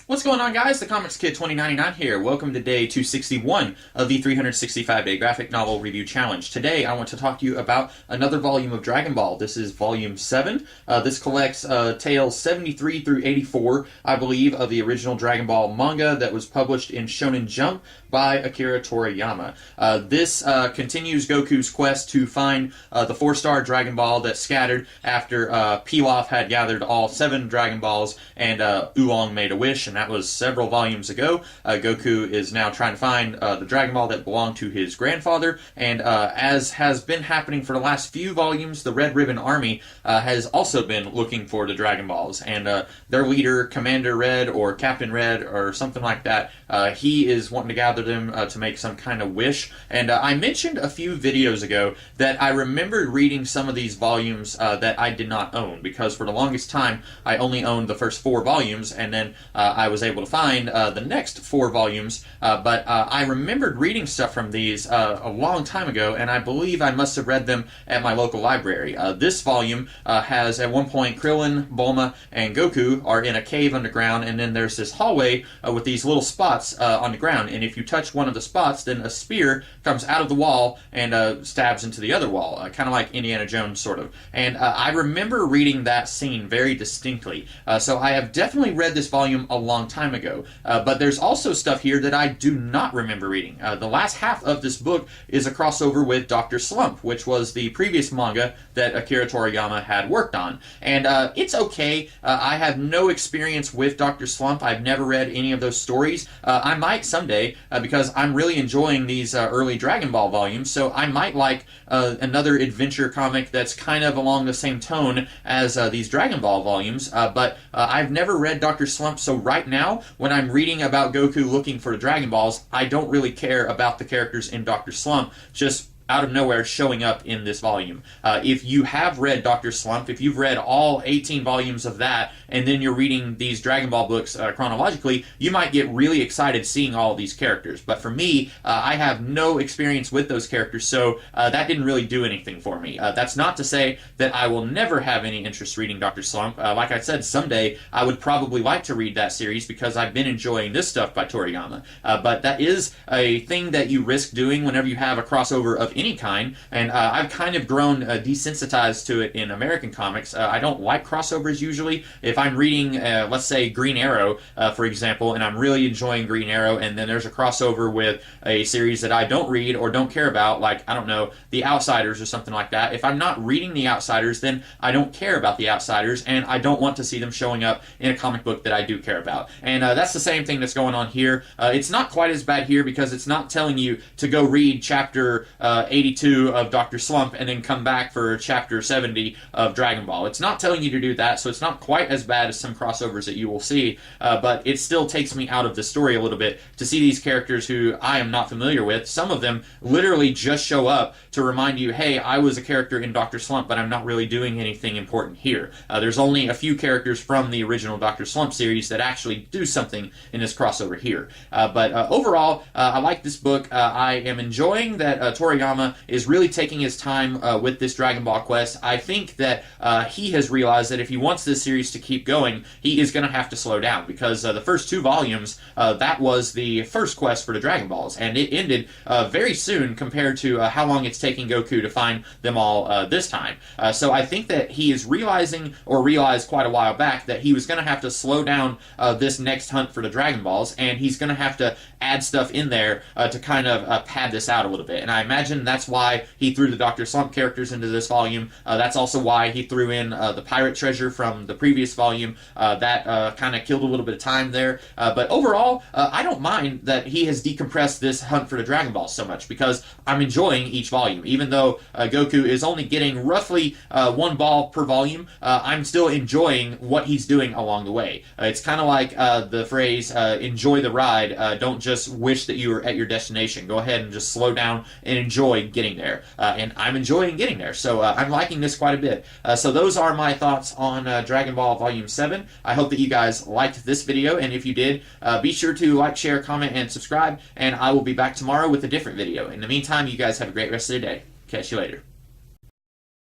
What's going on, guys? The Comics Kid 2099 here. Welcome to day 261 of the 365-day graphic novel review challenge. Today, I want to talk to you about another volume of Dragon Ball. This is volume 7. This collects tales 73 through 84, I believe, of the original Dragon Ball manga that was published in Shonen Jump by Akira Toriyama. This continues Goku's quest to find the 4-star Dragon Ball that scattered after Pilaf had gathered all 7 Dragon Balls and Oolong made a wish, and that was several volumes ago. Goku is now trying to find the Dragon Ball that belonged to his grandfather, and as has been happening for the last few volumes, the Red Ribbon Army has also been looking for the Dragon Balls, and their leader, Commander Red or Captain Red or something like that, he is wanting to gather them to make some kind of wish. And I mentioned a few videos ago that I remembered reading some of these volumes that I did not own, because for the longest time I only owned the first 4 volumes, and then I was able to find the next 4 volumes, but I remembered reading stuff from these a long time ago, and I believe I must have read them at my local library. This volume has, at one point, Krillin, Bulma, and Goku are in a cave underground, and then there's this hallway with these little spots on the ground, and if you touch one of the spots, then a spear comes out of the wall and stabs into the other wall, kind of like Indiana Jones, sort of. And I remember reading that scene very distinctly, so I have definitely read this volume a long time ago, but there's also stuff here that I do not remember reading. The last half of this book is a crossover with Dr. Slump, which was the previous manga that Akira Toriyama had worked on, and it's okay. I have no experience with Dr. Slump. I've never read any of those stories. I might someday, because I'm really enjoying these early Dragon Ball volumes, so I might like another adventure comic that's kind of along the same tone as these Dragon Ball volumes, but I've never read Dr. Slump, so right now, when I'm reading about Goku looking for the Dragon Balls, I don't really care about the characters in Dr. Slump, just out of nowhere showing up in this volume. If you have read Dr. Slump, if you've read all 18 volumes of that, and then you're reading these Dragon Ball books chronologically, you might get really excited seeing all of these characters. But for me, I have no experience with those characters, so that didn't really do anything for me. That's not to say that I will never have any interest reading Dr. Slump. Like I said, someday I would probably like to read that series because I've been enjoying this stuff by Toriyama. But that is a thing that you risk doing whenever you have a crossover of any kind, and I've kind of grown desensitized to it in American comics. I don't like crossovers usually. If I'm reading, let's say, Green Arrow, for example, and I'm really enjoying Green Arrow, and then there's a crossover with a series that I don't read or don't care about, like, I don't know, The Outsiders or something like that. If I'm not reading The Outsiders, then I don't care about The Outsiders, and I don't want to see them showing up in a comic book that I do care about. And that's the same thing that's going on here. It's not quite as bad here because it's not telling you to go read chapter 82 of Dr. Slump and then come back for chapter 70 of Dragon Ball. It's not telling you to do that, so it's not quite as bad as some crossovers that you will see, but it still takes me out of the story a little bit to see these characters who I am not familiar with. Some of them literally just show up to remind you, hey, I was a character in Dr. Slump, but I'm not really doing anything important here. There's only a few characters from the original Dr. Slump series that actually do something in this crossover here. But overall, I like this book. I am enjoying that Toriyama is really taking his time with this Dragon Ball quest. I think that he has realized that if he wants this series to keep going, he is going to have to slow down, because the first 2 volumes, that was the first quest for the Dragon Balls, and it ended very soon compared to how long it's taking Goku to find them all this time. So I think that he is realizing, or realized quite a while back, that he was going to have to slow down this next hunt for the Dragon Balls, and he's going to have to add stuff in there to kind of pad this out a little bit. And I imagine that's why he threw the Dr. Slump characters into this volume. That's also why he threw in the pirate treasure from the previous volume. That kind of killed a little bit of time there. But overall, I don't mind that he has decompressed this hunt for the Dragon Balls so much, because I'm enjoying each volume. Even though Goku is only getting roughly 1 ball per volume, I'm still enjoying what he's doing along the way. It's kind of like the phrase, enjoy the ride, don't just wish that you were at your destination. Go ahead and just slow down and enjoy getting there. And I'm enjoying getting there, so I'm liking this quite a bit. So those are my thoughts on Dragon Ball Volume 7. I hope that you guys liked this video, and if you did, be sure to like, share, comment, and subscribe, and I will be back tomorrow with a different video. In the meantime, you guys have a great rest of the day. Catch you later.